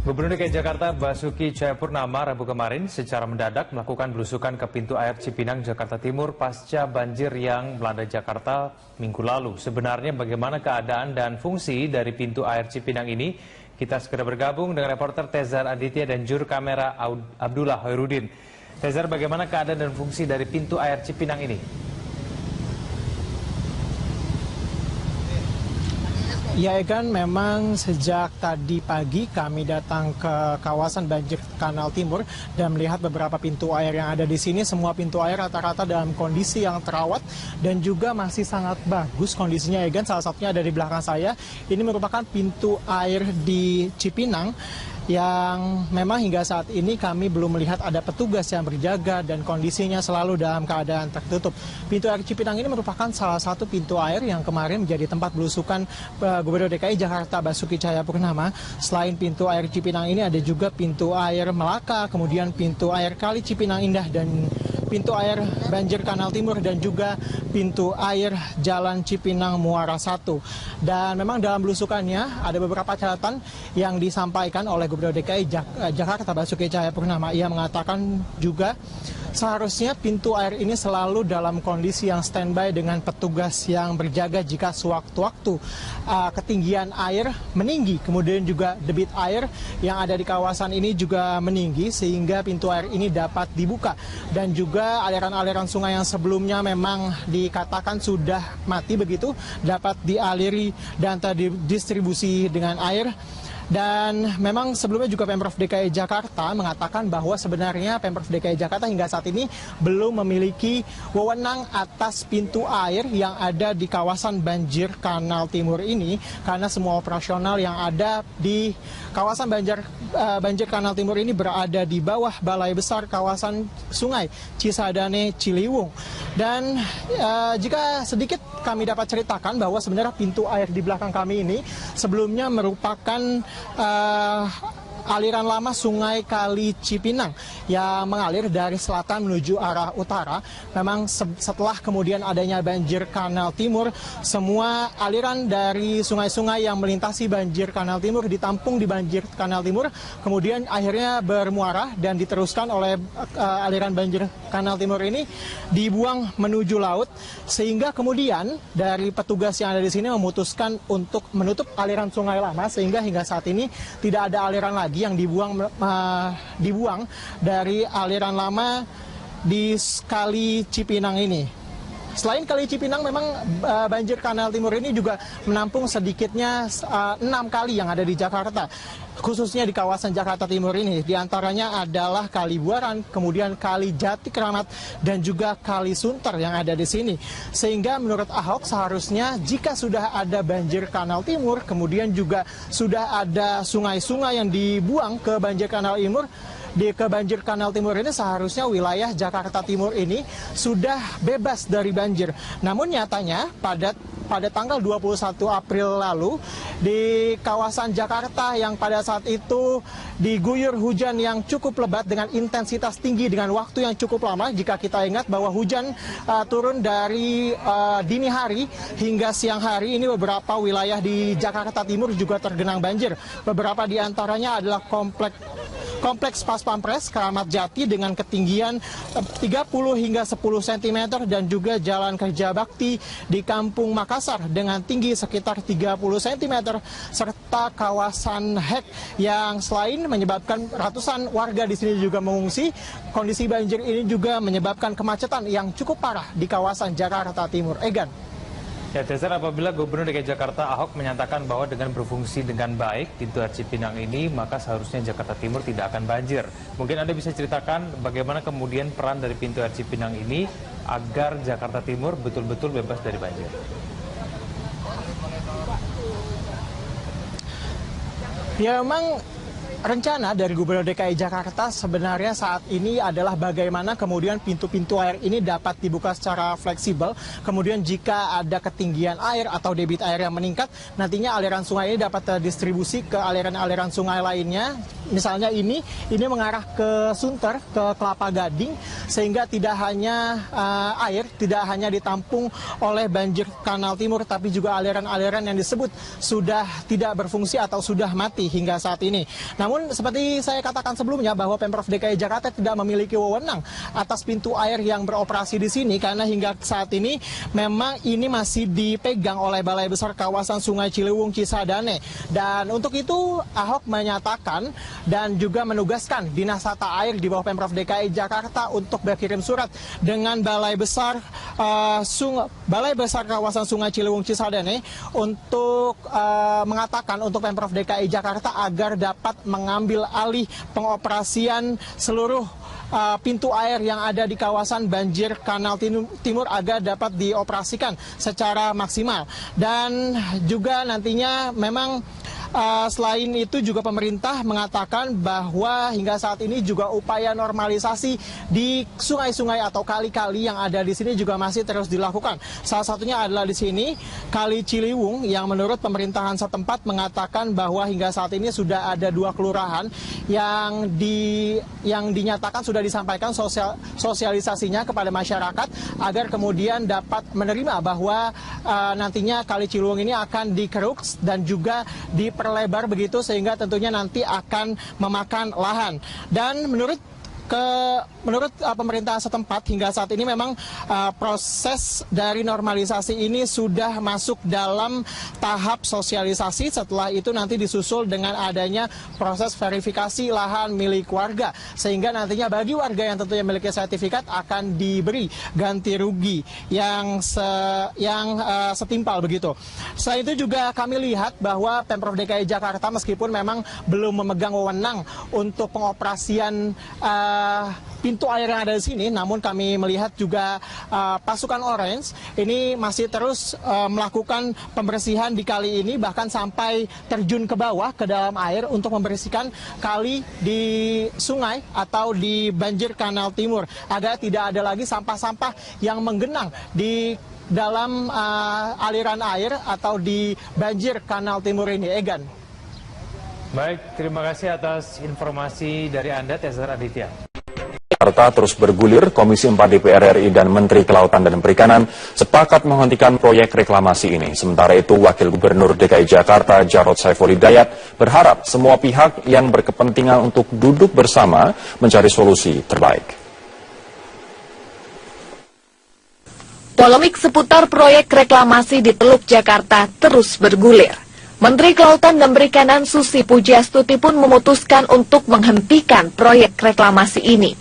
Gubernur DKI Jakarta Basuki Cahayapurnama Rabu kemarin secara mendadak melakukan belusukan ke pintu air Cipinang, Jakarta Timur pasca banjir yang melanda Jakarta minggu lalu. Sebenarnya bagaimana keadaan dan fungsi dari pintu air Cipinang ini? Kita segera bergabung dengan reporter Tezar Aditya dan juru kamera Abdullah Hoirudin. Tezar, bagaimana keadaan dan fungsi dari pintu air Cipinang ini? Ya Egan, memang sejak tadi pagi kami datang ke kawasan banjir Kanal Timur dan melihat beberapa pintu air yang ada di sini. Semua pintu air rata-rata dalam kondisi yang terawat dan juga masih sangat bagus kondisinya, Egan. Salah satunya ada di belakang saya. Ini merupakan pintu air di Cipinang yang memang hingga saat ini kami belum melihat ada petugas yang berjaga dan kondisinya selalu dalam keadaan tertutup. Pintu air Cipinang ini merupakan salah satu pintu air yang kemarin menjadi tempat belusukan Gubernur DKI Jakarta Basuki Cahayapurnama. Selain pintu air Cipinang ini ada juga pintu air Melaka, kemudian pintu air Kali Cipinang Indah dan pintu air banjir Kanal Timur dan juga pintu air Jalan Cipinang Muara 1. Dan memang dalam belusukannya ada beberapa catatan yang disampaikan oleh Gubernur DKI Jakarta Basuki Cahayapurnama. Ia mengatakan juga seharusnya pintu air ini selalu dalam kondisi yang standby dengan petugas yang berjaga jika sewaktu-waktu ketinggian air meninggi. Kemudian juga debit air yang ada di kawasan ini juga meninggi sehingga pintu air ini dapat dibuka. Dan juga aliran-aliran sungai yang sebelumnya memang dikatakan sudah mati begitu dapat dialiri dan terdistribusi dengan air. Dan memang sebelumnya juga Pemprov DKI Jakarta mengatakan bahwa sebenarnya Pemprov DKI Jakarta hingga saat ini belum memiliki wewenang atas pintu air yang ada di kawasan banjir Kanal Timur ini, karena semua operasional yang ada di kawasan banjir Kanal Timur ini berada di bawah Balai Besar kawasan Sungai Cisadane Ciliwung. Dan jika sedikit kami dapat ceritakan bahwa sebenarnya pintu air di belakang kami ini sebelumnya merupakan aliran lama Sungai Kali Cipinang yang mengalir dari selatan menuju arah utara. Memang setelah kemudian adanya banjir Kanal Timur, semua aliran dari sungai-sungai yang melintasi banjir Kanal Timur ditampung di banjir Kanal Timur, kemudian akhirnya bermuara dan diteruskan oleh aliran banjir Kanal Timur ini dibuang menuju laut, sehingga kemudian dari petugas yang ada di sini memutuskan untuk menutup aliran sungai lama, sehingga hingga saat ini tidak ada aliran lagi yang dibuang dari aliran lama di Kali Cipinang ini. Selain Kali Cipinang, memang banjir Kanal Timur ini juga menampung sedikitnya 6 kali yang ada di Jakarta, khususnya di kawasan Jakarta Timur ini. Di antaranya adalah Kali Buaran, kemudian Kali Jati Kramat, dan juga Kali Sunter yang ada di sini. Sehingga menurut Ahok seharusnya jika sudah ada banjir Kanal Timur, kemudian juga sudah ada sungai-sungai yang dibuang ke banjir Kanal Timur, ke banjir Kanal Timur ini, seharusnya wilayah Jakarta Timur ini sudah bebas dari banjir. Namun nyatanya pada tanggal 21 April lalu di kawasan Jakarta yang pada saat itu diguyur hujan yang cukup lebat dengan intensitas tinggi dengan waktu yang cukup lama. Jika kita ingat bahwa hujan turun dari dini hari hingga siang hari, ini beberapa wilayah di Jakarta Timur juga tergenang banjir. Beberapa di antaranya adalah Kompleks Pas Pampres, Keramat Jati dengan ketinggian 30 hingga 10 cm dan juga Jalan Kerja Bakti di Kampung Makassar dengan tinggi sekitar 30 cm serta kawasan Hek yang selain menyebabkan ratusan warga di sini juga mengungsi. Kondisi banjir ini juga menyebabkan kemacetan yang cukup parah di kawasan Jakarta Timur. Egan. Ya, Tezar, apabila Gubernur DKI Jakarta Ahok menyatakan bahwa dengan berfungsi dengan baik pintu air Cipinang ini, maka seharusnya Jakarta Timur tidak akan banjir. Mungkin Anda bisa ceritakan bagaimana kemudian peran dari pintu air Cipinang ini agar Jakarta Timur betul-betul bebas dari banjir. Ya, memang rencana dari Gubernur DKI Jakarta sebenarnya saat ini adalah bagaimana kemudian pintu-pintu air ini dapat dibuka secara fleksibel. Kemudian jika ada ketinggian air atau debit air yang meningkat, nantinya aliran sungai ini dapat terdistribusi ke aliran-aliran sungai lainnya. Misalnya ini mengarah ke Sunter, ke Kelapa Gading, sehingga tidak hanya air tidak hanya ditampung oleh banjir Kanal Timur, tapi juga aliran-aliran yang disebut sudah tidak berfungsi atau sudah mati hingga saat ini. Namun seperti saya katakan sebelumnya bahwa Pemprov DKI Jakarta tidak memiliki wewenang atas pintu air yang beroperasi di sini karena hingga saat ini memang ini masih dipegang oleh Balai Besar Kawasan Sungai Ciliwung Cisadane. Dan untuk itu Ahok menyatakan dan juga menugaskan Dinas Tata Air di bawah Pemprov DKI Jakarta untuk berkirim surat dengan Balai Besar Kawasan Sungai Ciliwung Cisadane untuk mengatakan untuk Pemprov DKI Jakarta agar dapat mengambil alih pengoperasian seluruh pintu air yang ada di kawasan banjir Kanal Timur agar dapat dioperasikan secara maksimal. Dan juga nantinya memang selain itu juga pemerintah mengatakan bahwa hingga saat ini juga upaya normalisasi di sungai-sungai atau kali-kali yang ada di sini juga masih terus dilakukan. Salah satunya adalah di sini Kali Ciliwung yang menurut pemerintahan setempat mengatakan bahwa hingga saat ini sudah ada 2 kelurahan yang dinyatakan sudah disampaikan sosialisasinya kepada masyarakat agar kemudian dapat menerima bahwa nantinya Kali Ciliwung ini akan dikeruk dan juga diperlebar begitu sehingga tentunya nanti akan memakan lahan. Dan menurut pemerintahan setempat hingga saat ini memang proses dari normalisasi ini sudah masuk dalam tahap sosialisasi. Setelah itu nanti disusul dengan adanya proses verifikasi lahan milik warga sehingga nantinya bagi warga yang tentunya memiliki sertifikat akan diberi ganti rugi yang setimpal begitu. Selain itu juga kami lihat bahwa Pemprov DKI Jakarta meskipun memang belum memegang wewenang untuk pengoperasian pintu air yang ada di sini, namun kami melihat juga pasukan Orange ini masih terus melakukan pembersihan di kali ini, bahkan sampai terjun ke bawah ke dalam air untuk membersihkan kali di sungai atau di banjir Kanal Timur agar tidak ada lagi sampah-sampah yang menggenang di dalam aliran air atau di banjir Kanal Timur ini. Egan. Baik, terima kasih atas informasi dari Anda, Tezar Aditya. Jakarta terus bergulir, Komisi 4 DPR RI dan Menteri Kelautan dan Perikanan sepakat menghentikan proyek reklamasi ini. Sementara itu, Wakil Gubernur DKI Jakarta Jarod Saiful Hidayat berharap semua pihak yang berkepentingan untuk duduk bersama mencari solusi terbaik. Polemik seputar proyek reklamasi di Teluk Jakarta terus bergulir. Menteri Kelautan dan Perikanan Susi Pujiastuti pun memutuskan untuk menghentikan proyek reklamasi ini.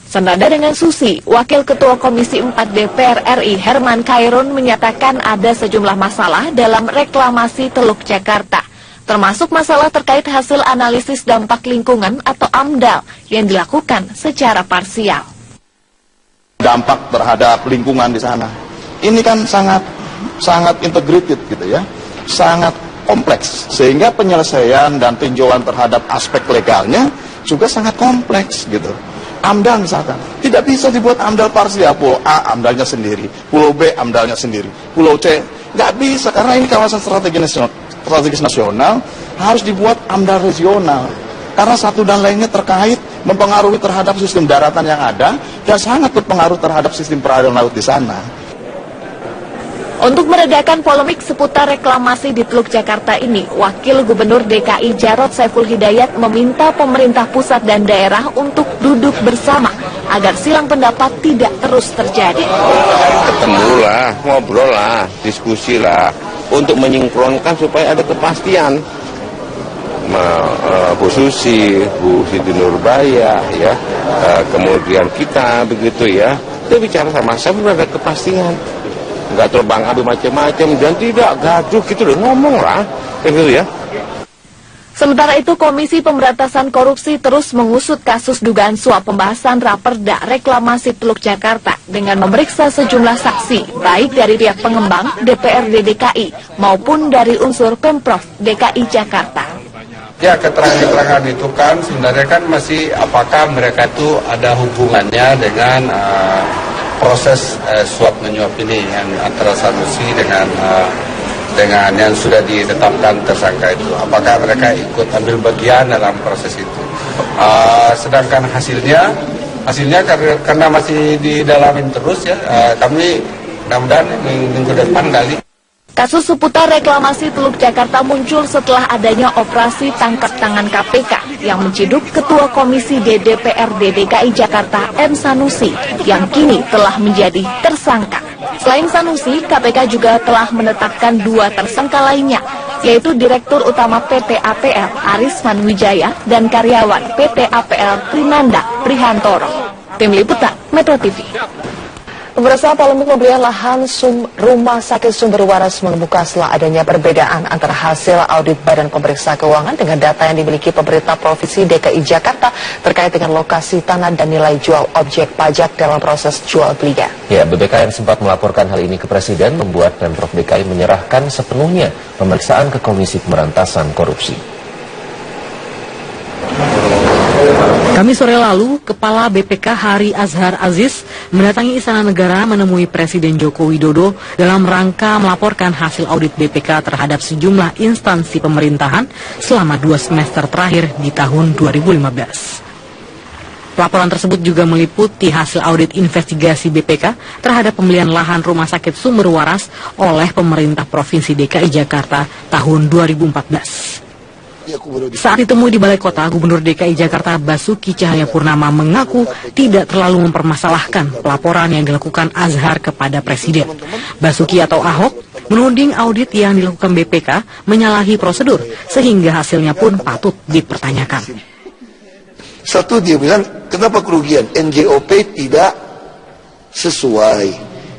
Senada dengan Susi, Wakil Ketua Komisi 4 DPR RI Herman Khairun menyatakan ada sejumlah masalah dalam reklamasi Teluk Jakarta, termasuk masalah terkait hasil analisis dampak lingkungan atau AMDAL yang dilakukan secara parsial. Dampak terhadap lingkungan di sana, ini kan sangat integrated gitu ya, sangat kompleks, sehingga penyelesaian dan tinjauan terhadap aspek legalnya juga sangat kompleks gitu. AMDAL misalkan, tidak bisa dibuat AMDAL parsial, Pulau A AMDALnya sendiri, Pulau B AMDALnya sendiri, Pulau C, nggak bisa karena ini kawasan strategis nasional, harus dibuat AMDAL regional, karena satu dan lainnya terkait mempengaruhi terhadap sistem daratan yang ada dan sangat berpengaruh terhadap sistem perairan laut di sana. Untuk meredakan polemik seputar reklamasi di Teluk Jakarta ini, Wakil Gubernur DKI Jarod Saiful Hidayat meminta pemerintah pusat dan daerah untuk duduk bersama agar silang pendapat tidak terus terjadi. Ketemulah, ngobrol lah, diskusi lah, untuk menyinkronkan supaya ada kepastian. Bu Susi, Bu Siti Nurbaya, ya, kemudian kita begitu ya, kita bicara sama-sama ada kepastian. Nggak terbang abu macam-macam dan tidak gaduh gitu loh, ngomong lah kayak gitu ya. Sementara itu, Komisi Pemberantasan Korupsi terus mengusut kasus dugaan suap pembahasan Raperda Reklamasi Teluk Jakarta dengan memeriksa sejumlah saksi, baik dari pihak pengembang, DPRD DKI, maupun dari unsur Pemprov DKI Jakarta. Ya, keterangan-keterangan itu kan sebenarnya kan masih apakah mereka itu ada hubungannya dengan proses suap menyuap ini yang antara Sanusi dengan yang sudah ditetapkan tersangka itu, apakah mereka ikut ambil bagian dalam proses itu. Sedangkan hasilnya karena masih didalamin terus ya, kami mudah-mudahan minggu depan kali. Kasus seputar reklamasi Teluk Jakarta muncul setelah adanya operasi tangkap tangan KPK yang menciduk Ketua Komisi DPRD DKI Jakarta M. Sanusi yang kini telah menjadi tersangka. Selain Sanusi, KPK juga telah menetapkan 2 tersangka lainnya, yaitu Direktur Utama PT APL Aris Manwijaya dan karyawan PT APL Trinanda Prihantoro. Tim Liputan Metro TV. Pemirsa, polemik pembelian lahan Rumah Sakit Sumber Waras mengemuka setelah adanya perbedaan antara hasil audit Badan Pemeriksa Keuangan dengan data yang dimiliki pemerintah Provinsi DKI Jakarta terkait dengan lokasi tanah dan nilai jual objek pajak dalam proses jual belinya. Ya, BPK yang sempat melaporkan hal ini ke Presiden membuat Pemprov DKI menyerahkan sepenuhnya pemeriksaan ke Komisi Pemberantasan Korupsi. Kamis sore lalu, Kepala BPK Hari Azhar Aziz mendatangi Istana Negara menemui Presiden Joko Widodo dalam rangka melaporkan hasil audit BPK terhadap sejumlah instansi pemerintahan selama 2 semester terakhir di tahun 2015. Laporan tersebut juga meliputi hasil audit investigasi BPK terhadap pembelian lahan Rumah Sakit Sumber Waras oleh pemerintah Provinsi DKI Jakarta tahun 2014. Saat ditemui di Balai Kota, Gubernur DKI Jakarta Basuki Cahayapurnama mengaku tidak terlalu mempermasalahkan pelaporan yang dilakukan Azhar kepada Presiden. Basuki atau Ahok menuding audit yang dilakukan BPK menyalahi prosedur sehingga hasilnya pun patut dipertanyakan. Satu, dia bilang kenapa kerugian NJOP tidak sesuai.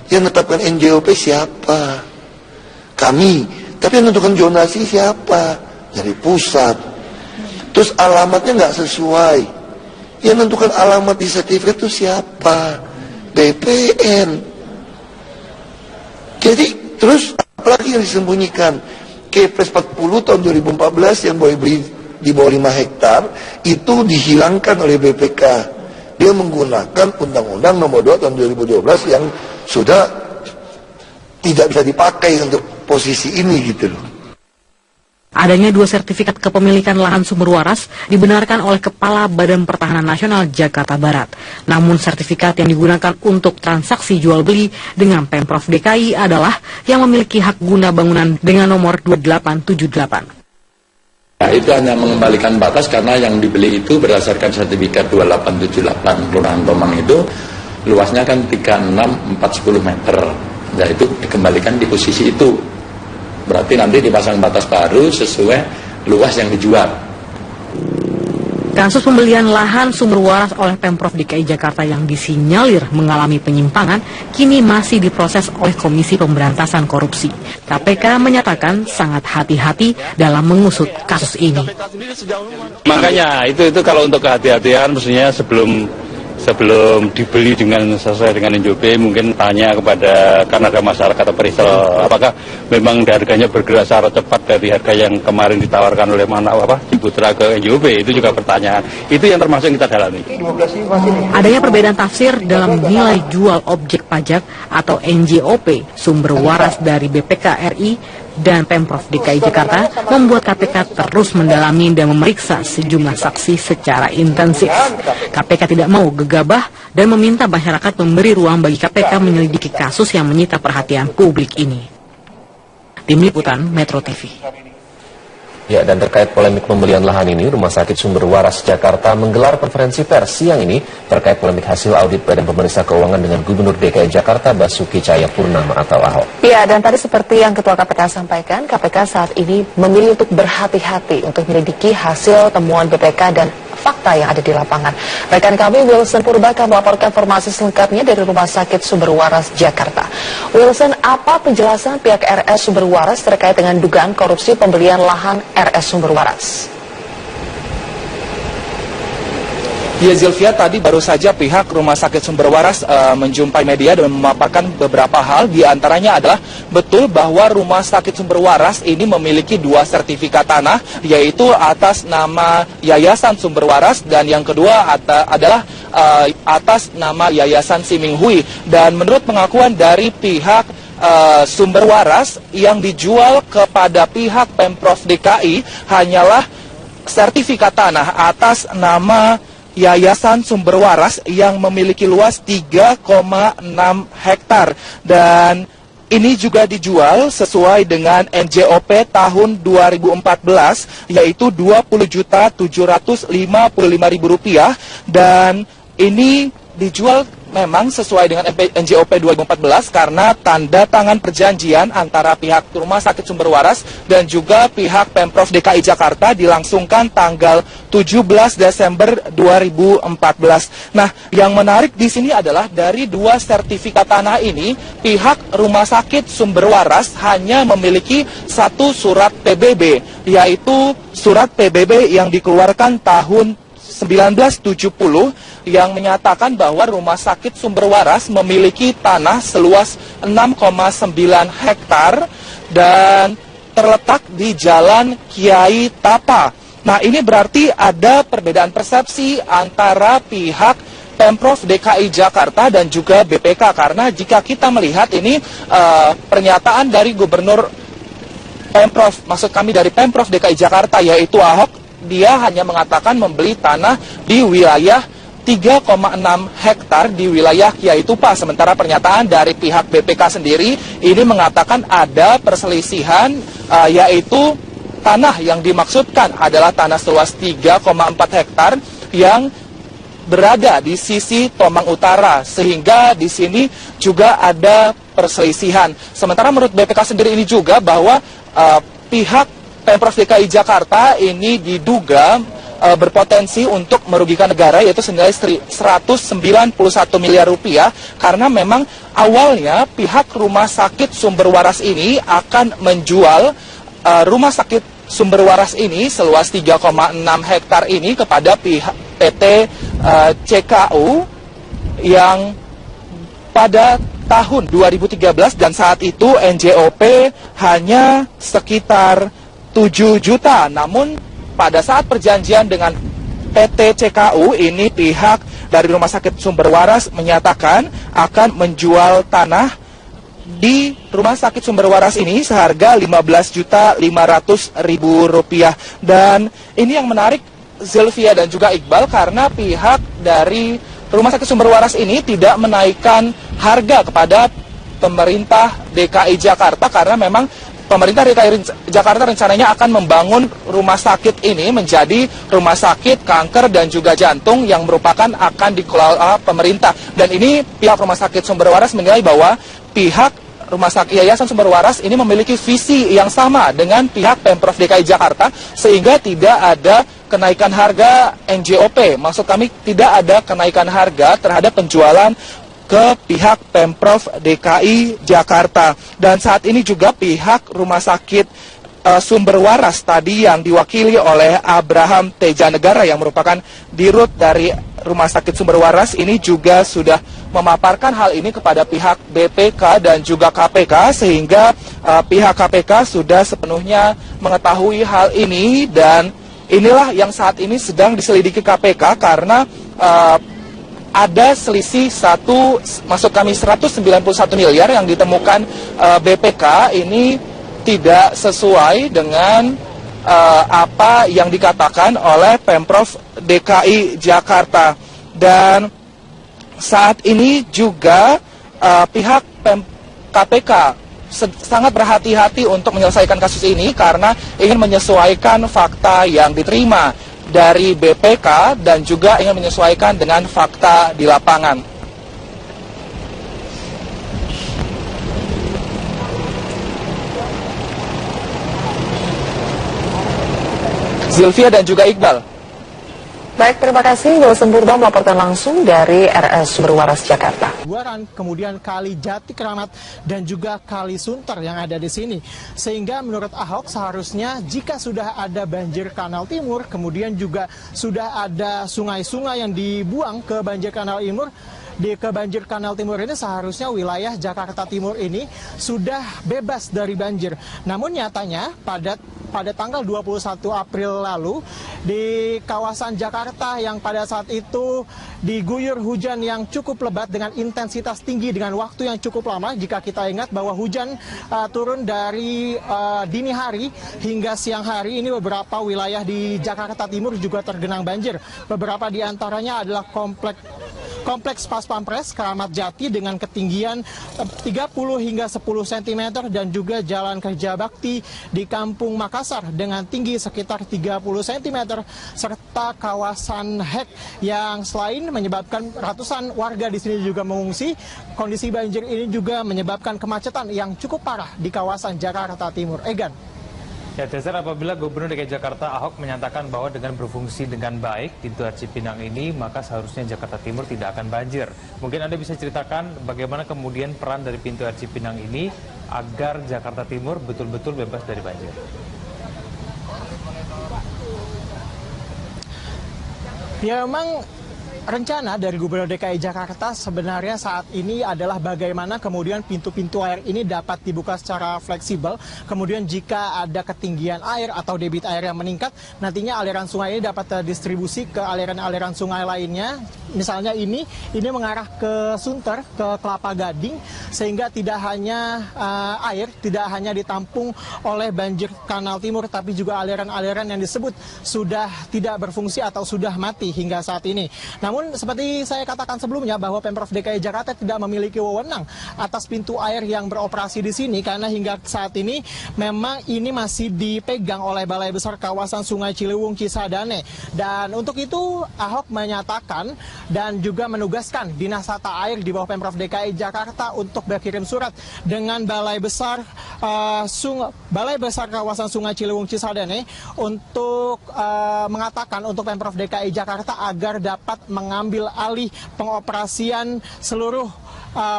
Yang menetapkan NJOP siapa? Kami. Tapi yang menentukan zonasi siapa? Dari pusat. Terus alamatnya nggak sesuai. Yang menentukan alamat di sertifikat itu siapa? BPN. Jadi terus apalagi yang disembunyikan? Kepres 40 tahun 2014 yang boleh beli di bawah 5 hektar itu dihilangkan oleh BPK. Dia menggunakan Undang-Undang Nomor 2 tahun 2012 yang sudah tidak bisa dipakai untuk posisi ini gitu loh. Adanya 2 sertifikat kepemilikan lahan sumber waras dibenarkan oleh Kepala Badan Pertahanan Nasional Jakarta Barat. Namun sertifikat yang digunakan untuk transaksi jual beli dengan Pemprov DKI adalah yang memiliki hak guna bangunan dengan nomor 2878. Nah, itu hanya mengembalikan batas karena yang dibeli itu berdasarkan sertifikat 2878 Kelurahan Tomang itu luasnya kan 36,410 meter. Nah, itu dikembalikan di posisi itu. Berarti nanti dipasang batas baru sesuai luas yang dijual. Kasus pembelian lahan sumber waras oleh Pemprov DKI Jakarta yang disinyalir mengalami penyimpangan kini masih diproses oleh Komisi Pemberantasan Korupsi. KPK menyatakan sangat hati-hati dalam mengusut kasus ini. Makanya itu kalau untuk kehati-hatian mestinya sebelum dibeli dengan sesuai dengan NJOP mungkin tanya kepada, karena ada masyarakat perihal apakah memang harganya bergerak secara cepat dari harga yang kemarin ditawarkan oleh Ciputra ke NJOP, itu juga pertanyaan. Itu yang termasuk kita dalami. Adanya perbedaan tafsir dalam nilai jual objek pajak atau NJOP sumber waras dari BPK RI dan Pemprov DKI Jakarta membuat KPK terus mendalami dan memeriksa sejumlah saksi secara intensif. KPK tidak mau gegabah dan meminta masyarakat memberi ruang bagi KPK menyelidiki kasus yang menyita perhatian publik ini. Tim Liputan Metro TV. Ya, dan terkait polemik pembelian lahan ini, Rumah Sakit Sumber Waras Jakarta menggelar konferensi pers siang ini terkait polemik hasil audit Badan Pemeriksa Keuangan dengan Gubernur DKI Jakarta Basuki Cahayapurnama atau Ahok. Ya, dan tadi seperti yang Ketua KPK sampaikan, KPK saat ini memilih untuk berhati-hati untuk menyelidiki hasil temuan BPK dan fakta yang ada di lapangan. Rekan kami Wilson Purba akan melaporkan informasi selengkapnya dari Rumah Sakit Sumber Waras Jakarta. Wilson, apa penjelasan pihak RS Sumber Waras terkait dengan dugaan korupsi pembelian lahan RS Sumber Waras? Ya, Zilvia, tadi baru saja pihak Rumah Sakit Sumber Waras menjumpai media dan memaparkan beberapa hal. Di antaranya adalah betul bahwa Rumah Sakit Sumber Waras ini memiliki 2 sertifikat tanah, yaitu atas nama Yayasan Sumber Waras dan yang kedua adalah atas nama Yayasan Siming Hui. Dan menurut pengakuan dari pihak Sumber Waras, yang dijual kepada pihak Pemprov DKI hanyalah sertifikat tanah atas nama Yayasan Sumber Waras yang memiliki luas 3,6 hektar. Dan ini juga dijual sesuai dengan NJOP tahun 2014, yaitu Rp20.755.000, dan ini dijual memang sesuai dengan NJOP 2014 karena tanda tangan perjanjian antara pihak Rumah Sakit Sumber Waras dan juga pihak Pemprov DKI Jakarta dilangsungkan tanggal 17 Desember 2014. Nah, yang menarik di sini adalah dari dua sertifikat tanah ini, pihak Rumah Sakit Sumber Waras hanya memiliki satu surat PBB, yaitu surat PBB yang dikeluarkan tahun 1970 yang menyatakan bahwa Rumah Sakit Sumber Waras memiliki tanah seluas 6,9 hektar dan terletak di Jalan Kiai Tapa. Nah, ini berarti ada perbedaan persepsi antara pihak Pemprov DKI Jakarta dan juga BPK, karena jika kita melihat ini pernyataan dari Gubernur Pemprov, maksud kami dari Pemprov DKI Jakarta, yaitu Ahok, dia hanya mengatakan membeli tanah di wilayah 3,6 hektar di wilayah Kiai Tupa. Sementara pernyataan dari pihak BPK sendiri ini mengatakan ada perselisihan, yaitu tanah yang dimaksudkan adalah tanah seluas 3,4 hektar yang berada di sisi Tomang Utara, sehingga di sini juga ada perselisihan. Sementara menurut BPK sendiri ini juga bahwa pihak Pemprov DKI Jakarta ini diduga berpotensi untuk merugikan negara, yaitu senilai 191 miliar rupiah, karena memang awalnya pihak Rumah Sakit Sumber Waras ini akan menjual Rumah Sakit Sumber Waras ini seluas 3,6 hektar ini kepada pihak PT CKU yang pada tahun 2013, dan saat itu NJOP hanya sekitar 7 juta. Namun pada saat perjanjian dengan PT CKU ini, pihak dari Rumah Sakit Sumber Waras menyatakan akan menjual tanah di Rumah Sakit Sumber Waras ini seharga Rp15.500.000. Dan ini yang menarik, Zilvia dan juga Iqbal, karena pihak dari Rumah Sakit Sumber Waras ini tidak menaikkan harga kepada pemerintah DKI Jakarta, karena memang pemerintah DKI Jakarta rencananya akan membangun rumah sakit ini menjadi rumah sakit kanker dan juga jantung yang merupakan akan dikelola pemerintah. Dan ini pihak Rumah Sakit Sumber Waras menilai bahwa pihak Rumah Sakit Yayasan Sumber Waras ini memiliki visi yang sama dengan pihak Pemprov DKI Jakarta, sehingga tidak ada kenaikan harga NJOP. Maksud kami tidak ada kenaikan harga terhadap penjualan ke pihak Pemprov DKI Jakarta. Dan saat ini juga pihak Rumah Sakit Sumber Waras tadi yang diwakili oleh Abraham Tejanegara yang merupakan dirut dari Rumah Sakit Sumber Waras ini juga sudah memaparkan hal ini kepada pihak BPK dan juga KPK, sehingga pihak KPK sudah sepenuhnya mengetahui hal ini, dan inilah yang saat ini sedang diselidiki KPK karena ada selisih 191 miliar yang ditemukan BPK ini tidak sesuai dengan apa yang dikatakan oleh Pemprov DKI Jakarta. Dan saat ini juga pihak KPK sangat berhati-hati untuk menyelesaikan kasus ini karena ingin menyesuaikan fakta yang diterima dari BPK dan juga ingin menyesuaikan dengan fakta di lapangan. Zilvia dan juga Iqbal. Baik, terima kasih. Wilson Purba melaporkan langsung dari RS Sumber Waras Jakarta. Buaran, kemudian Kali Jati Keramat dan juga Kali Sunter yang ada di sini. Sehingga menurut Ahok seharusnya jika sudah ada banjir Kanal Timur, kemudian juga sudah ada sungai-sungai yang dibuang ke banjir Kanal Timur ini, seharusnya wilayah Jakarta Timur ini sudah bebas dari banjir. Namun nyatanya pada tanggal 21 April lalu di kawasan Jakarta yang pada saat itu diguyur hujan yang cukup lebat dengan intensitas tinggi dengan waktu yang cukup lama. Jika kita ingat bahwa hujan turun dari dini hari hingga siang hari, ini beberapa wilayah di Jakarta Timur juga tergenang banjir. Beberapa di antaranya adalah komplek Kompleks Pas Pampres, Keramat Jati dengan ketinggian 30 hingga 10 cm dan juga Jalan Kerja Bakti di Kampung Makassar dengan tinggi sekitar 30 cm serta kawasan Hek yang selain menyebabkan ratusan warga di sini juga mengungsi, kondisi banjir ini juga menyebabkan kemacetan yang cukup parah di kawasan Jakarta Timur. Egan. Ya, Tezer, apabila Gubernur DKI Jakarta Ahok menyatakan bahwa dengan berfungsi dengan baik pintu air Cipinang ini, maka seharusnya Jakarta Timur tidak akan banjir. Mungkin Anda bisa ceritakan bagaimana kemudian peran dari pintu air Cipinang ini agar Jakarta Timur betul-betul bebas dari banjir. Ya, memang rencana dari Gubernur DKI Jakarta sebenarnya saat ini adalah bagaimana kemudian pintu-pintu air ini dapat dibuka secara fleksibel. Kemudian jika ada ketinggian air atau debit air yang meningkat, nantinya aliran sungai ini dapat terdistribusi ke aliran-aliran sungai lainnya. Misalnya ini mengarah ke Sunter, ke Kelapa Gading, sehingga tidak hanya air, tidak hanya ditampung oleh banjir Kanal Timur, tapi juga aliran-aliran yang disebut sudah tidak berfungsi atau sudah mati hingga saat ini. Namun seperti saya katakan sebelumnya bahwa Pemprov DKI Jakarta tidak memiliki wewenang atas pintu air yang beroperasi di sini karena hingga saat ini memang ini masih dipegang oleh Balai Besar Kawasan Sungai Ciliwung Cisadane. Dan untuk itu Ahok menyatakan dan juga menugaskan Dinas Tata Air di bawah Pemprov DKI Jakarta untuk berkirim surat dengan Balai Besar Kawasan Sungai Ciliwung Cisadane untuk mengatakan untuk Pemprov DKI Jakarta agar dapat mengambil alih pengoperasian seluruh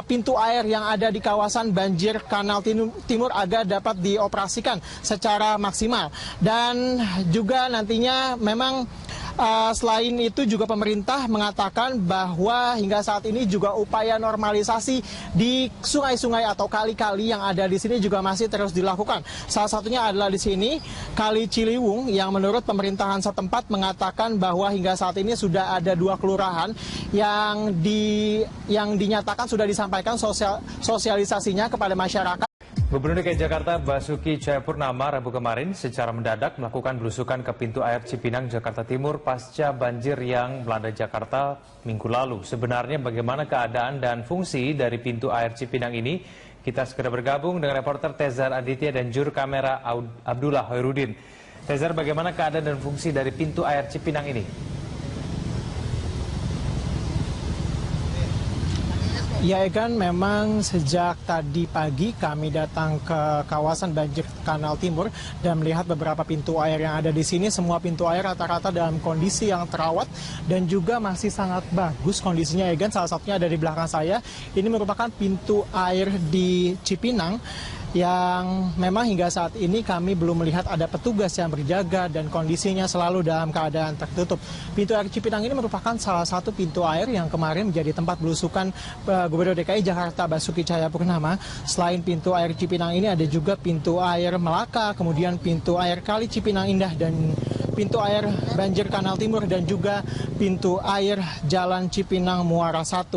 pintu air yang ada di kawasan banjir Kanal Timur agar dapat dioperasikan secara maksimal. Dan juga nantinya memang selain itu juga pemerintah mengatakan bahwa hingga saat ini juga upaya normalisasi di sungai-sungai atau kali-kali yang ada di sini juga masih terus dilakukan. Salah satunya adalah di sini Kali Ciliwung yang menurut pemerintahan setempat mengatakan bahwa hingga saat ini sudah ada 2 kelurahan yang dinyatakan sudah disampaikan sosialisasinya kepada masyarakat. Gubernur DKI Jakarta Basuki Cahayapurnama Rabu kemarin secara mendadak melakukan belusukan ke pintu air Cipinang, Jakarta Timur pasca banjir yang melanda Jakarta minggu lalu. Sebenarnya bagaimana keadaan dan fungsi dari pintu air Cipinang ini? Kita segera bergabung dengan reporter Tezar Aditya dan juru kamera Abdullah Hoirudin. Tezar, bagaimana keadaan dan fungsi dari pintu air Cipinang ini? Ya, Egan, memang sejak tadi pagi kami datang ke kawasan banjir Kanal Timur dan melihat beberapa pintu air yang ada di sini. Semua pintu air rata-rata dalam kondisi yang terawat dan juga masih sangat bagus kondisinya, Egan. Salah satunya ada di belakang saya. Ini merupakan pintu air di Cipinang yang memang hingga saat ini kami belum melihat ada petugas yang berjaga dan kondisinya selalu dalam keadaan tertutup. Pintu air Cipinang ini merupakan salah satu pintu air yang kemarin menjadi tempat belusukan Gubernur DKI Jakarta Basuki Cahayapurnama. Selain pintu air Cipinang ini ada juga pintu air Melaka, kemudian pintu air Kali Cipinang Indah dan pintu air banjir Kanal Timur dan juga pintu air Jalan Cipinang Muara 1.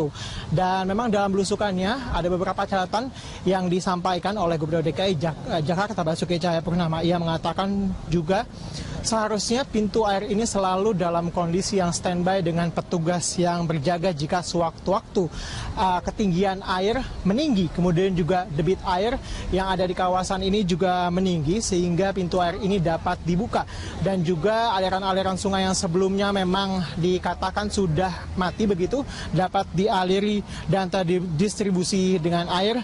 Dan memang dalam belusukannya ada beberapa catatan yang disampaikan oleh Gubernur DKI Jakarta Basuki Cahayapurnama. Ia mengatakan juga seharusnya pintu air ini selalu dalam kondisi yang standby dengan petugas yang berjaga jika sewaktu-waktu ketinggian air meninggi. Kemudian juga debit air yang ada di kawasan ini juga meninggi sehingga pintu air ini dapat dibuka. Dan juga aliran-aliran sungai yang sebelumnya memang dikatakan sudah mati begitu dapat dialiri dan terdistribusi dengan air.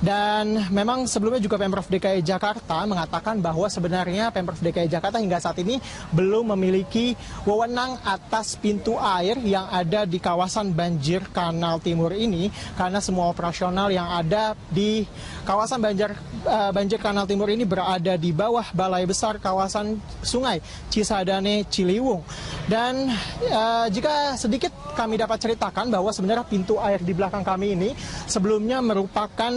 Dan memang sebelumnya juga Pemprov DKI Jakarta mengatakan bahwa sebenarnya Pemprov DKI Jakarta hingga saat ini belum memiliki wewenang atas pintu air yang ada di kawasan banjir Kanal Timur ini karena semua operasional yang ada di kawasan banjir Kanal Timur ini berada di bawah Balai Besar Kawasan Sungai Cisadane Ciliwung. Dan jika sedikit kami dapat ceritakan bahwa sebenarnya pintu air di belakang kami ini sebelumnya merupakan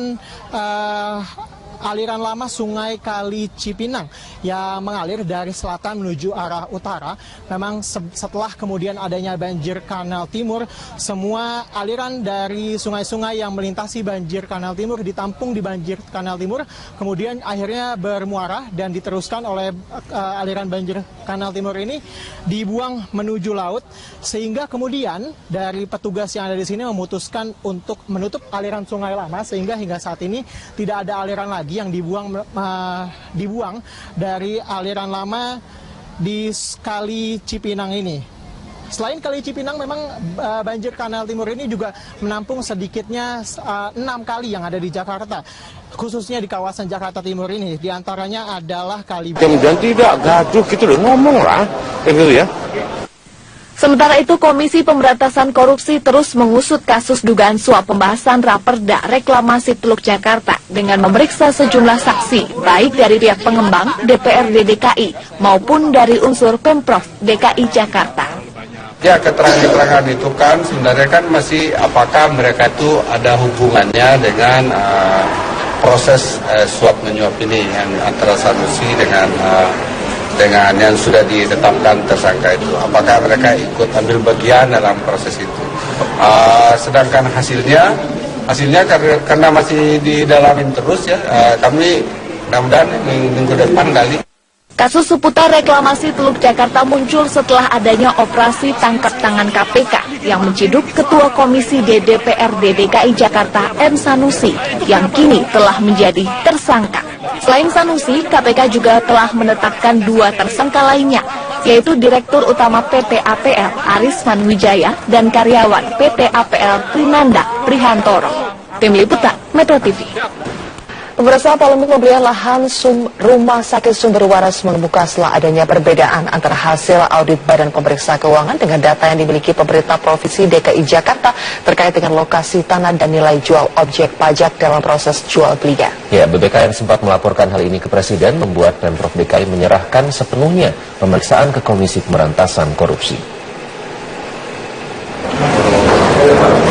aliran lama Sungai Kali Cipinang yang mengalir dari selatan menuju arah utara. Memang setelah kemudian adanya banjir Kanal Timur, semua aliran dari sungai-sungai yang melintasi banjir Kanal Timur ditampung di banjir Kanal Timur, kemudian akhirnya bermuara dan diteruskan oleh aliran banjir Kanal Timur ini dibuang menuju laut, sehingga kemudian dari petugas yang ada di sini memutuskan untuk menutup aliran sungai lama, sehingga hingga saat ini tidak ada aliran lagi yang dibuang dari aliran lama di Kali Cipinang ini. Selain Kali Cipinang, memang banjir Kanal Timur ini juga menampung sedikitnya 6 kali yang ada di Jakarta, khususnya di kawasan Jakarta Timur ini. Di antaranya adalah Kali. Dan tidak gaduh gitu loh, ngomong lah, gitu ya. Sementara itu, Komisi Pemberantasan Korupsi terus mengusut kasus dugaan suap pembahasan Raperda Reklamasi Teluk Jakarta dengan memeriksa sejumlah saksi, baik dari pihak pengembang, DPRD DKI, maupun dari unsur Pemprov DKI Jakarta. Ya, keterangan-keterangan itu kan sebenarnya kan masih apakah mereka itu ada hubungannya dengan proses suap menyuap ini yang antara Sanusi dengan yang sudah ditetapkan tersangka itu, apakah mereka ikut ambil bagian dalam proses itu. Sedangkan hasilnya karena masih didalamin terus ya, kami mudah-mudahan minggu depan kali. Kasus seputar reklamasi Teluk Jakarta muncul setelah adanya operasi tangkap tangan KPK yang menciduk Ketua Komisi DPRD DKI Jakarta M. Sanusi yang kini telah menjadi tersangka. Selain Sanusi, KPK juga telah menetapkan 2 tersangka lainnya, yaitu Direktur Utama PT APL Aris Manwijaya dan karyawan PT APL Trinanda Prihantoro. Tim Liputan Metro TV. Pemirsa, polemik pembelian lahan Rumah Sakit Sumber Waras mengemuka setelah adanya perbedaan antara hasil audit Badan Pemeriksa Keuangan dengan data yang dimiliki pemerintah Provinsi DKI Jakarta terkait dengan lokasi tanah dan nilai jual objek pajak dalam proses jual belinya. Ya, BPKN sempat melaporkan hal ini ke Presiden, membuat Pemprov DKI menyerahkan sepenuhnya pemeriksaan ke Komisi Pemberantasan Korupsi.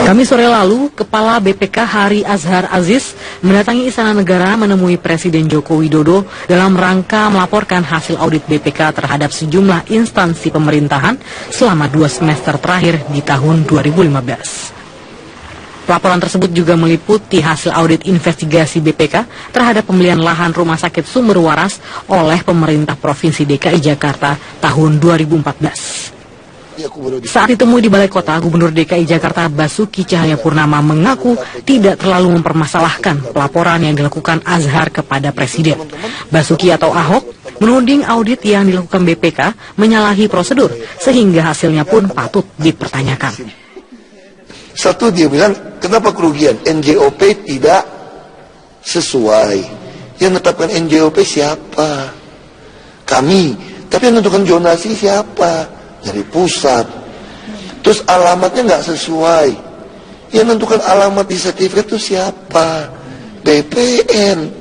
Kamis sore lalu, Kepala BPK Hari Azhar Aziz mendatangi Istana Negara menemui Presiden Joko Widodo dalam rangka melaporkan hasil audit BPK terhadap sejumlah instansi pemerintahan selama 2 semester terakhir di tahun 2015. Laporan tersebut juga meliputi hasil audit investigasi BPK terhadap pembelian lahan Rumah Sakit Sumber Waras oleh pemerintah Provinsi DKI Jakarta tahun 2014. Saat ditemui di Balai Kota, Gubernur DKI Jakarta Basuki Cahayapurnama mengaku tidak terlalu mempermasalahkan pelaporan yang dilakukan Azhar kepada Presiden. Basuki atau Ahok menuding audit yang dilakukan BPK menyalahi prosedur, sehingga hasilnya pun patut dipertanyakan. Satu, dia bilang, kenapa kerugian? NJOP tidak sesuai. Yang menetapkan NJOP siapa? Kami. Tapi yang menentukan zonasi siapa? Dari pusat. Terus alamatnya nggak sesuai. Yang menentukan alamat di sertifikat itu siapa? BPN.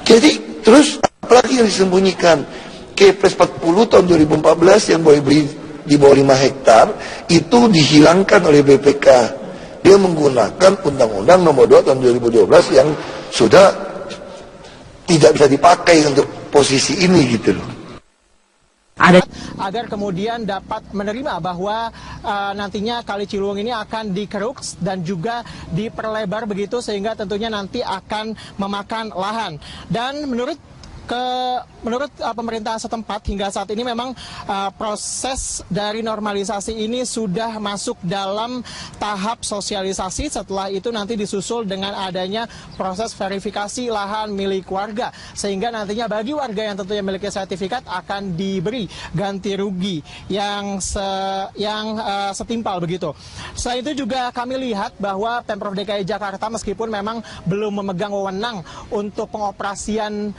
Jadi terus apalagi yang disembunyikan? Kepres 40 tahun 2014 yang boleh beli di bawah 5 hektar itu dihilangkan oleh BPK. Dia menggunakan Undang-Undang Nomor 2 tahun 2012 yang sudah tidak bisa dipakai untuk posisi ini gitu loh. Agar kemudian dapat menerima bahwa nantinya Kali Ciliwung ini akan dikeruk dan juga diperlebar begitu, sehingga tentunya nanti akan memakan lahan. Dan menurut pemerintah setempat hingga saat ini memang proses dari normalisasi ini sudah masuk dalam tahap sosialisasi. Setelah itu nanti disusul dengan adanya proses verifikasi lahan milik warga, sehingga nantinya bagi warga yang tentunya memiliki sertifikat akan diberi ganti rugi yang setimpal begitu. Selain itu juga kami lihat bahwa Pemprov DKI Jakarta meskipun memang belum memegang wewenang untuk pengoperasian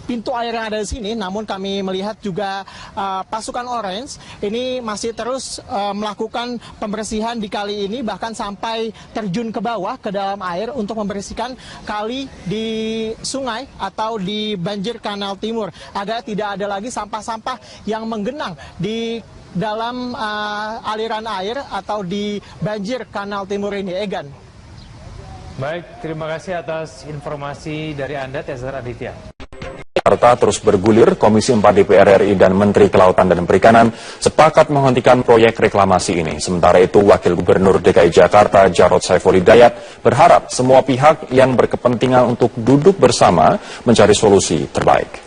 pintu air yang ada di sini, namun kami melihat juga pasukan Orange ini masih terus melakukan pembersihan di kali ini, bahkan sampai terjun ke bawah ke dalam air untuk membersihkan kali di sungai atau di banjir Kanal Timur, agar tidak ada lagi sampah-sampah yang menggenang di dalam aliran air atau di banjir Kanal Timur ini. Egan. Baik, terima kasih atas informasi dari Anda, Tezar Aditya. Jakarta terus bergulir, Komisi 4 DPR RI dan Menteri Kelautan dan Perikanan sepakat menghentikan proyek reklamasi ini. Sementara itu, Wakil Gubernur DKI Jakarta Jarod Saiful Hidayat berharap semua pihak yang berkepentingan untuk duduk bersama mencari solusi terbaik.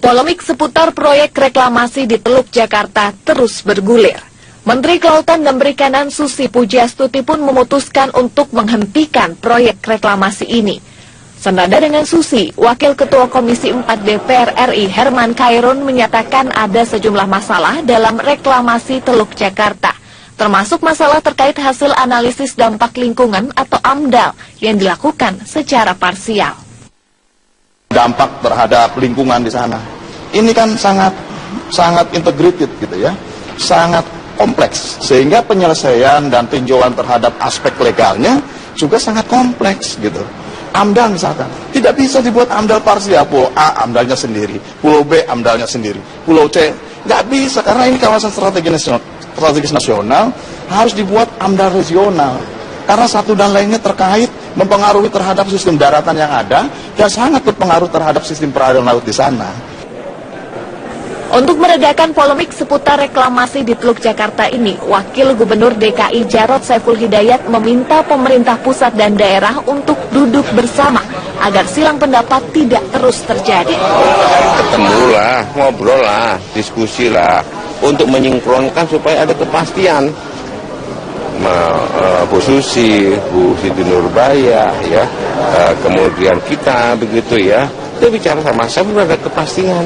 Polemik seputar proyek reklamasi di Teluk Jakarta terus bergulir. Menteri Kelautan dan Perikanan Susi Pujiastuti pun memutuskan untuk menghentikan proyek reklamasi ini. Senada dengan Susi, Wakil Ketua Komisi 4 DPR RI Herman Khairun menyatakan ada sejumlah masalah dalam reklamasi Teluk Jakarta, termasuk masalah terkait hasil analisis dampak lingkungan atau AMDAL yang dilakukan secara parsial. Dampak terhadap lingkungan di sana, ini kan sangat integrated gitu ya, sangat kompleks, sehingga penyelesaian dan tinjauan terhadap aspek legalnya juga sangat kompleks gitu. AMDAL misalkan, tidak bisa dibuat AMDAL parsial, Pulau A AMDALnya sendiri, Pulau B AMDALnya sendiri, Pulau C, nggak bisa, karena ini kawasan strategis nasional, harus dibuat AMDAL regional, karena satu dan lainnya terkait, mempengaruhi terhadap sistem daratan yang ada, dan sangat berpengaruh terhadap sistem perairan laut di sana. Untuk meredakan polemik seputar reklamasi di Teluk Jakarta ini, Wakil Gubernur DKI Jarod Saiful Hidayat meminta pemerintah pusat dan daerah untuk duduk bersama agar silang pendapat tidak terus terjadi. Ketemulah, ngobrol lah, diskusi lah, untuk menyinkronkan supaya ada kepastian. Bu Susi, Bu Siti Nurbaya, ya, kemudian kita begitu ya, kita bicara sama-sama ada kepastian.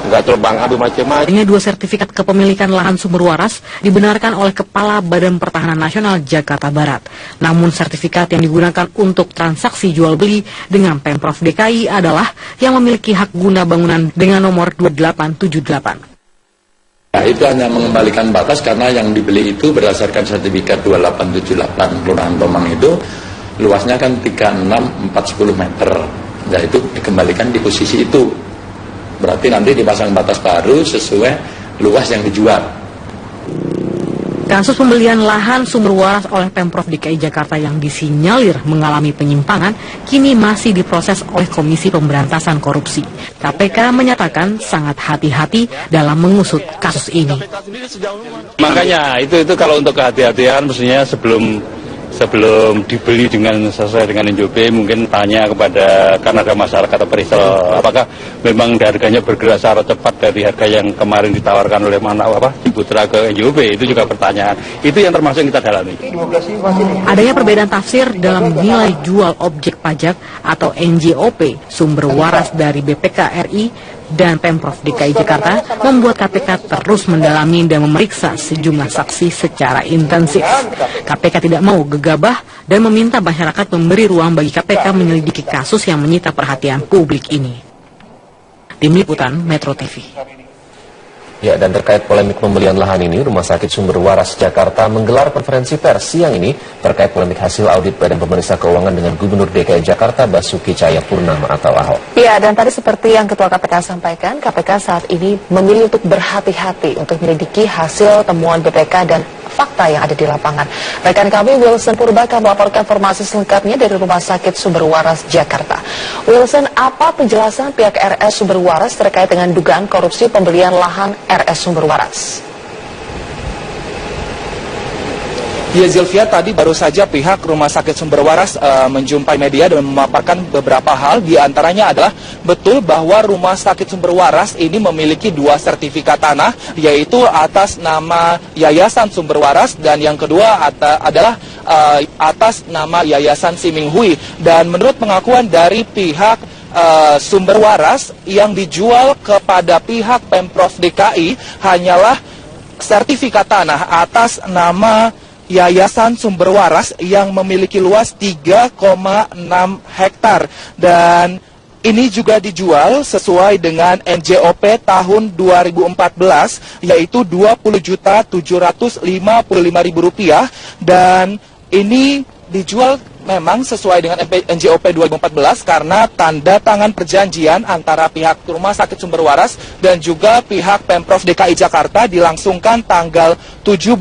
Nggak terbang abu macam-macam. Adanya 2 sertifikat kepemilikan lahan sumber waras dibenarkan oleh Kepala Badan Pertahanan Nasional Jakarta Barat. Namun sertifikat yang digunakan untuk transaksi jual beli dengan Pemprov DKI adalah yang memiliki hak guna bangunan dengan nomor 2878. Nah, itu hanya mengembalikan batas karena yang dibeli itu berdasarkan sertifikat 2878 Kelurahan Tomang itu luasnya kan 36,410 meter. Nah, itu dikembalikan di posisi itu. Berarti nanti dipasang batas baru sesuai luas yang dijual. Kasus pembelian lahan sumber waras oleh Pemprov DKI Jakarta yang disinyalir mengalami penyimpangan kini masih diproses oleh Komisi Pemberantasan Korupsi. KPK menyatakan sangat hati-hati dalam mengusut kasus ini. Makanya itu kalau untuk kehati-hatian mestinya sebelum dibeli dengan sesuai dengan NJOP mungkin tanya kepada, karena ada masyarakat atau peritel, apakah memang harganya bergerak secara cepat dari harga yang kemarin ditawarkan oleh Ciputra ke NJOP, itu juga pertanyaan. Itu yang termasuk yang kita dalami. Adanya perbedaan tafsir dalam nilai jual objek pajak atau NJOP sumber waras dari BPK RI dan Pemprov DKI Jakarta membuat KPK terus mendalami dan memeriksa sejumlah saksi secara intensif. KPK tidak mau gegabah dan meminta masyarakat memberi ruang bagi KPK menyelidiki kasus yang menyita perhatian publik ini. Tim Liputan Metro TV. Ya, dan terkait polemik pembelian lahan ini, Rumah Sakit Sumber Waras Jakarta menggelar konferensi pers siang ini terkait polemik hasil audit Badan Pemeriksa Keuangan dengan Gubernur DKI Jakarta Basuki Cahayapurnama atau Ahok. Ya, dan tadi seperti yang Ketua KPK sampaikan, KPK saat ini memilih untuk berhati-hati untuk menyelidiki hasil temuan BPK dan fakta yang ada di lapangan. Rekan kami Wilson Purbaka melaporkan informasi selengkapnya dari Rumah Sakit Sumber Waras Jakarta. Wilson, apa penjelasan pihak RS Sumber Waras terkait dengan dugaan korupsi pembelian lahan RS Sumber Waras? Ya, Zilvia, tadi baru saja pihak Rumah Sakit Sumber Waras menjumpai media dan memaparkan beberapa hal. Di antaranya adalah betul bahwa Rumah Sakit Sumber Waras ini memiliki 2 sertifikat tanah, yaitu atas nama Yayasan Sumber Waras dan yang kedua adalah atas nama Yayasan Siming Hui. Dan menurut pengakuan dari pihak Sumber Waras, yang dijual kepada pihak Pemprov DKI hanyalah sertifikat tanah atas nama Yayasan Sumber Waras yang memiliki luas 3,6 hektar. Dan ini juga dijual sesuai dengan NJOP tahun 2014, yaitu Rp20.755.000. Dan ini dijual memang sesuai dengan NJOP 2014 karena tanda tangan perjanjian antara pihak Rumah Sakit Sumber Waras dan juga pihak Pemprov DKI Jakarta dilangsungkan tanggal 17